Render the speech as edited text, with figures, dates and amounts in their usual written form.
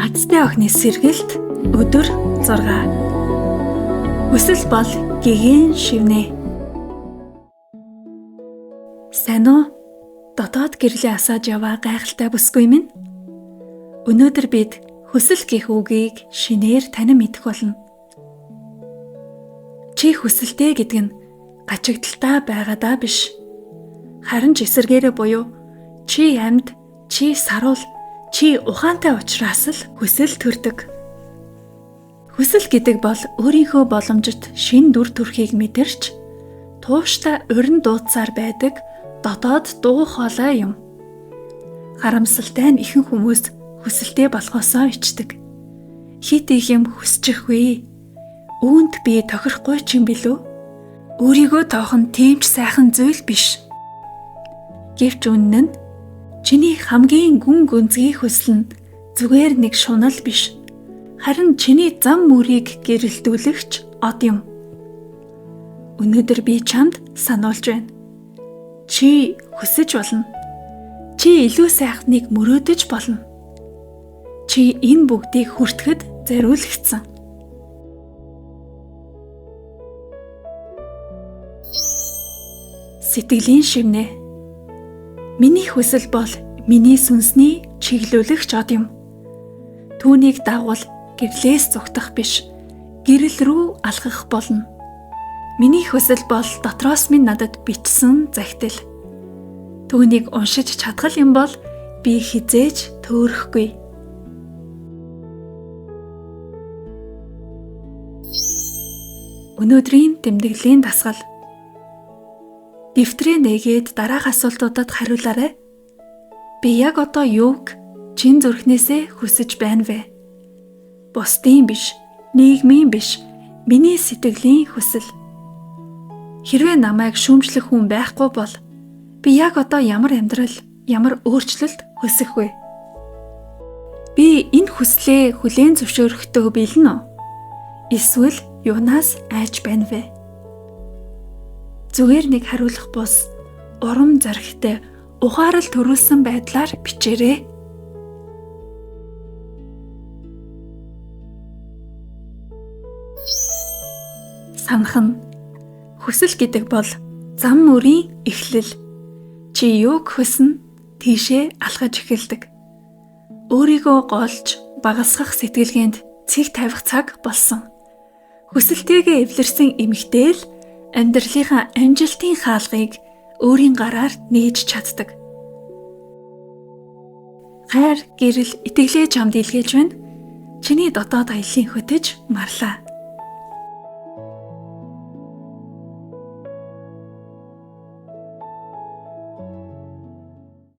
Хацтай охины сэргэлт өдөр 6. Хүсэл бол гэгээн шивнэ. Сайн уу? Дотоод гэрлээ асааж яваа гайхалтай бүсгүй минь. Өнөөдөр бид хүсэл гэх үгийг шинээр танин мэдэх болно. Чи хүсэлтэй гэдэг нь гачигдaltaа байгаадаа биш. Харин ч эсэргээрээ буюу чи амьд, чи саруул, чи ухаантай учраас л хүсэл төрдөг. Хүсэл гэдэг бол өөрийнхөө боломжит шин дүр төрхийг мэдэрч тууштай урин дуудсаар байдаг дотоод дуу хоолой юм. Харамсалтай нь ихэнх хүмүүс хүсэлтэй болохоосоо ичдэг. Хит их юм хүсчих вэ? Үүнд би тохирохгүй ч юм билүү? Өөрийгөө тоох нь тийм ч сайхан зүйл биш. Гэвч үнэн нь чиний хамгийн гүн гүнзгий хүсэл нь зүгээр нэг шунал биш. Харин чиний зам мөрийг гэрэлтүүлэгч од юм. Өнөөдөр би чамд сануулж байна. Чи хүсэж болно. Чи илүү сайхныг мөрөөдөж болно. Чи энэ бүгдийг хүртэхэд зориулагдсан. Сэтгэлийн шивнэ. Миний хүсэл бол миний сүнсний чиглүүлэгч од юм. Түүнийг дагвал гэрлээс зүгтах биш, гэрэл рүү алхах болно. Миний хүсэл бол дотроос минь надад бичсэн захидал. Түүнийг уншиж чадгал юм бол би хизээж төөрөхгүй. Өнөөдрийн тэмдэглэлийн дасгал. Дэвтрээ нээгээд дараах асуултуудад хариулаарай. Би яг одоо юуг чин зүрхнээсээ хүсэж байна вэ? Бусдын биш, нийгмийн биш, миний сэтгэлийн хүсэл. Хэрвээ намайг шүүмжлэх хүн байхгүй бол би яг одоо ямар амьдрал, ямар өөрчлөлт хүсэх вэ? Би энэ хүслээ хүлээн зөвшөөрөхдөө бэлэн үү? Эсвэл юунаас айж байна вэ? Зүгээр нэг хариулах бус, урам зоригтой, ухаарал төрүүлсэн байдлаар бичээрэй. Санах нь хүсэл гэдэг бол зам мөрийн эхлэл. Чи юуг хүснэ тийшээ алхаж эхэлдэг. Өөрийгөө голж багасгах сэтгэлгээнд цэг тавих цаг болсон. Хүсэлтэйгээ эвлэрсэн эмэгтэй л амьдралынхаа амжилтын хаалгыг өөрийн гараар нээж чаддаг. Хайр, гэрэл, итгэлээ чамд илгээж байна. Чиний дотоод аяллаа хөтөж марлаа.